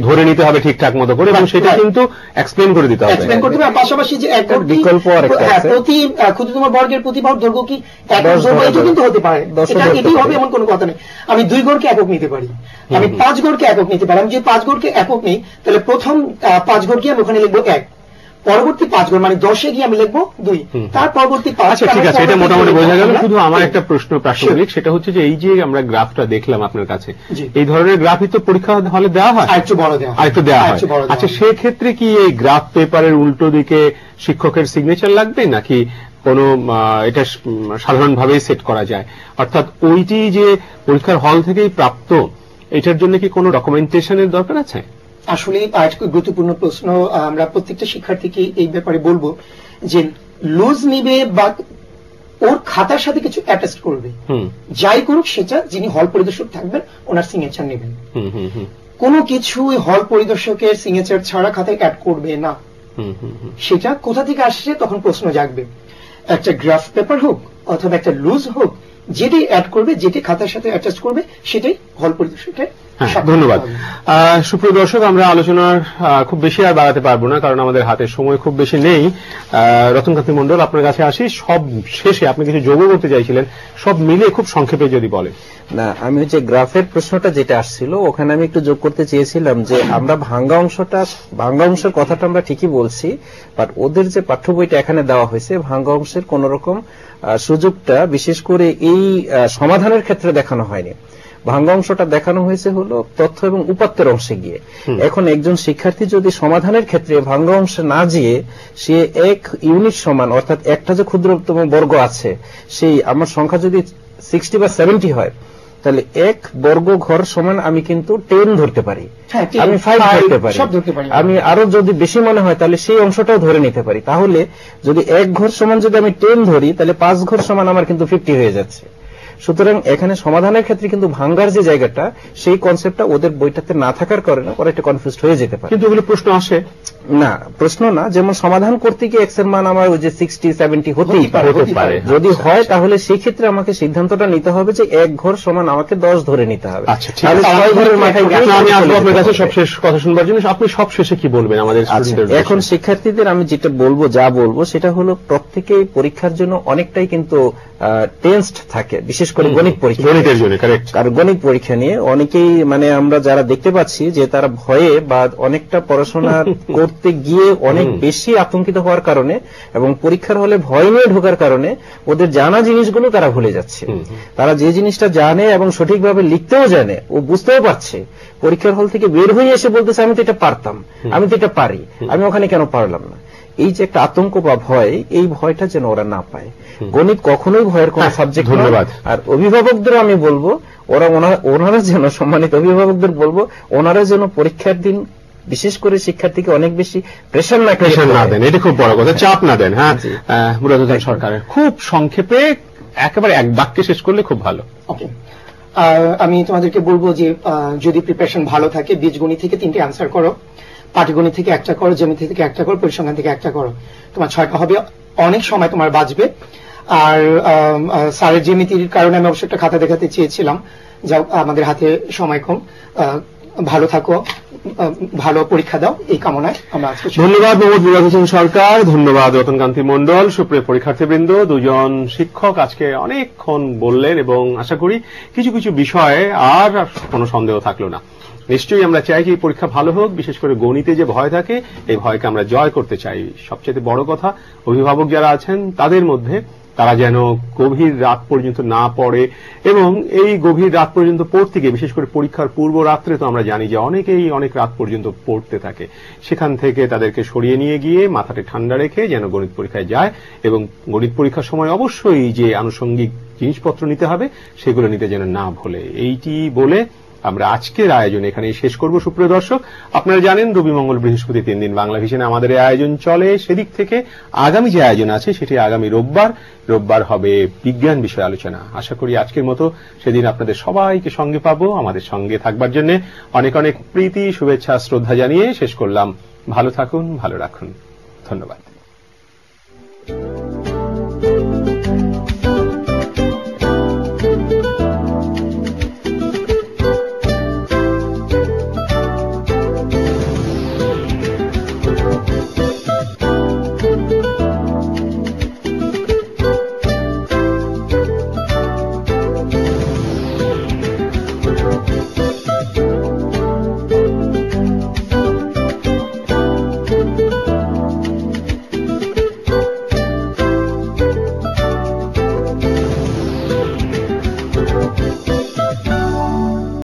ধরে নিতে হবে ঠিকঠাক মতো করে, এবং সেটা কিন্তু এক্সপ্লেন করে দিতে হবে। পাশাপাশি যে বিকল্প প্রতি ক্ষুদ্রতম বর্গের প্রতি বাহুর দৈর্ঘ্য কি একক দৈর্ঘ্য, এটা কিন্তু হতে পারে, এটাই হবে এমন কোনো কথা নেই। আমি 2 গড়কে একক নিতে পারি, আমি 5 গড়কে একক নিতে পারি। আমি যদি 5 গড়কে একক নিই, তাহলে প্রথম 5 গড়কে আমি ওখানে লিখবো 1, পরবর্তী 5 গড় মানে 10-এ গিয়ে আমি লিখবো 2, তার পরবর্তী 5। আচ্ছা, ঠিক আছে, এটা মোটামুটি বোঝা গেল। শুধু আমার একটা প্রশ্ন প্রাসঙ্গিক, সেটা হচ্ছে যে এই যে আমরা গ্রাফটা দেখলাম আপনার কাছে, এই ধরনের গ্রাফই তো পরীক্ষা হলে দেওয়া হয়, আরেকটু বড় দেওয়া হয়। আচ্ছা, সেক্ষেত্রে কি এই গ্রাফ পেপারের উল্টো দিকে শিক্ষকের সিগনেচার লাগবে, নাকি কোনো এটা সাধারণভাবেই সেট করা যায়? অর্থাৎ ওইটি যে পরীক্ষার হল থেকেই প্রাপ্ত, এটার জন্য কি কোনো ডকুমেন্টেশনের দরকার আছে? আসলে আরেকটু গুরুত্বপূর্ণ প্রশ্ন। আমরা প্রত্যেকটা শিক্ষার্থীকে এই ব্যাপারে বলবো যে লুজ নিবে বা ওর খাতার সাথে কিছু অ্যাটাচ করবে, যাই করুক সেটা যিনি হল পরিদর্শক থাকবেন ওনার সিগনেচার নেবেন। কোনো কিছু হল পরিদর্শকের সিগনেচার ছাড়া খাতায় অ্যাড করবে না। সেটা কোথা থেকে আসছে তখন প্রশ্ন জাগবে। একটা গ্রাফ পেপার হোক অথবা একটা লুজ হোক, যেটি অ্যাড করবে, যেটি খাতার সাথে অ্যাটাচ করবে, সেটাই হল পরিদর্শকের। ধন্যবাদ। সুপ্রিয় দর্শক, আমরা আলোচনার খুব বেশি আর বাড়াতে পারবো না, কারণ আমাদের হাতে সময় খুব বেশি নেই। রতনকান্তি মণ্ডল, আপনার কাছে আসি। সব শেষে আপনি কিছু যোগ করতে চাইছিলেন, সব মিলে খুব সংক্ষেপে যদি বলেন। না, আমি যে গ্রাফের প্রশ্নটা যেটা আসছিল ওখানে আমি একটু যোগ করতে চেয়েছিলাম যে আমরা ভাঙ্গা অংশের কথাটা আমরা ঠিকই বলছি, বাট ওদের যে পাঠ্য বইটা এখানে দেওয়া হয়েছে ভাঙ্গা অংশের কোন রকম সুযোগটা বিশেষ করে এই সমাধানের ক্ষেত্রে দেখানো হয়নি। ভাঙ্গা অংশটা দেখানো হয়েছে হলো তথ্য এবং উপাত্তের অংশে গিয়ে। এখন একজন শিক্ষার্থী যদি সমাধানের ক্ষেত্রে ভাঙ্গা অংশে না গিয়ে সে 1 ইউনিট সমান, অর্থাৎ একটা যে ক্ষুদ্রতম বর্গ আছে সেই আমার সংখ্যা যদি 60 বা 70 হয়, তাহলে 1 বর্গ ঘর সমান আমি কিন্তু 10 ধরতে পারি, আমি 5 ধরতে পারি, আমি আরো যদি বেশি মনে হয় তাহলে সেই অংশটাও ধরে নিতে পারি। তাহলে যদি 1 ঘর সমান যদি আমি 10 ধরি, তাহলে 5 ঘর সমান আমার কিন্তু 50 হয়ে যাচ্ছে। সুতরাং এখানে সমাধানের ক্ষেত্রে কিন্তু ভাঙ্গার যে জায়গাটা, সেই কনসেপ্টটা ওদের বইটাতে না থাকার কারণে ওরা একটু কনফিউজড হয়ে যেতে পারে। কিন্তু ওগুলো প্রশ্ন আসে না, প্রশ্ন না, যেমন সমাধান করতে গিয়ে এক্স এর মান আমার ওই যে 60-70 হতেই পারে। যদি হয় তাহলে সেই ক্ষেত্রে আমাকে সিদ্ধান্তটা নিতে হবে যে 1 ঘর সমান আমাকে 10 ধরে নিতে হবে। তাহলে 6 ঘরের মাথায় আমি আসবো আপনার কাছে সব শেষ কথা শুনবার জন্য। আপনি সব শেষে কি বলবেন আমাদের স্টুডেন্টদের? এখন শিক্ষার্থীদের আমি যেটা বলবো সেটা হলো প্রত্যেকেই পরীক্ষার জন্য অনেকটাই কিন্তু টেন্সড থাকে, বিশেষ করে গণিত জন্য। কারণ গণিত পরীক্ষা নিয়ে অনেকেই মানে আমরা যারা দেখতে পাচ্ছি যে তারা ভয়ে বা অনেকটা পড়াশোনা করতে গিয়ে অনেক বেশি আতঙ্কিত হওয়ার কারণে এবং পরীক্ষার হলে ভয় নিয়ে ঢোকার কারণে ওদের জানা জিনিসগুলো তারা ভুলে যাচ্ছে। তারা যে জিনিসটা জানে এবং সঠিকভাবে লিখতেও জানে, ও বুঝতেও পারছে, পরীক্ষার হল থেকে বের হয়ে এসে বলতেছে আমি তো এটা পারতাম, আমি তো এটা পারি, আমি ওখানে কেন পারলাম না। এই যে একটা আতঙ্ক বা ভয়, এই ভয়টা যেন ওরা না পায়। গণিত কখনোই ভয়ের কোন সাবজেক্ট। ধন্যবাদ। আর অভিভাবকদের আমি বলবো, ওনারা যেন, সম্মানিত অভিভাবকদের বলবো, ওনারা যেন পরীক্ষার দিন বিশেষ করে শিক্ষার্থীকে অনেক বেশি প্রেশার না দেন। এটা খুব বড় কথা, চাপ না দেন। হ্যাঁ, মুরাদ হোসেন সরকারের খুব সংক্ষেপে একেবারে এক বাক্যে শেষ করলে খুব ভালো। ওকে, আমি তোমাদেরকে বলবো যে যদি প্রিপারেশন ভালো থাকে, বীজগণিত থেকে 3টে অ্যান্সার করো, পাটিগণিত থেকে 1টা করো, জ্যামিতি থেকে 1টা করো, পরিসংখ্যান থেকে 1টা করো, তোমার 6টা হবে। অনেক সময় তোমার বাঁচবে। আর স্যারের জ্যামিতির কারণে আমি অবশ্যই একটা খাতা দেখাতে চেয়েছিলাম, যা আমাদের হাতে সময় কম। ভালো থাকো, ভালো পরীক্ষা দাও, এই কামনায় আমরা আজকে। ধন্যবাদ মোহাম্মদ মুরাদ হোসেন সরকার, ধন্যবাদ রতনকান্তি মণ্ডল। সুপ্রিয় পরীক্ষার্থীবৃন্দ, দুজন শিক্ষক আজকে অনেকক্ষণ বললেন এবং আশা করি কিছু কিছু বিষয়ে আর কোনো সন্দেহ থাকলো না। নিশ্চয়ই আমরা চাই যে পরীক্ষা ভালো হোক, বিশেষ করে গণিতে যে ভয় থাকে এই ভয়কে আমরা জয় করতে চাই। সবচেয়ে বড় কথা, অভিভাবক যারা আছেন তাদের মধ্যে তারা যেন গভীর রাত পর্যন্ত না পড়ে, এবং এই গভীর রাত পর্যন্ত পড়তে গিয়ে, বিশেষ করে পরীক্ষার পূর্ব রাত্রে তো আমরা জানি যে অনেকেই অনেক রাত পর্যন্ত পড়তে থাকে, সেখান থেকে তাদেরকে সরিয়ে নিয়ে গিয়ে মাথাটা ঠান্ডা রেখে যেন গণিত পরীক্ষায় যায়, এবং গণিত পরীক্ষার সময় অবশ্যই যে আনুষঙ্গিক জিনিসপত্র নিতে হবে সেগুলো নিতে যেন না ভুলে। এইটি বলে আমরা আজকের আয়োজন এখানেই শেষ করব। সুপ্রিয় দর্শক, আপনারা জানেন রবি মঙ্গল বৃহস্পতি 3 দিন বাংলা ভিশনে আমাদের এই আয়োজন চলে। সেদিক থেকে আগামী যে আয়োজন আছে সেটি আগামী রোববার হবে বিজ্ঞান বিষয় আলোচনা। আশা করি আজকের মতো সেদিন আপনাদের সবাইকে সঙ্গে পাবো। আমাদের সঙ্গে থাকবার জন্য অনেক অনেক প্রীতি, শুভেচ্ছা, শ্রদ্ধা জানিয়ে শেষ করলাম। ভালো থাকুন, ভালো রাখুন। ধন্যবাদ।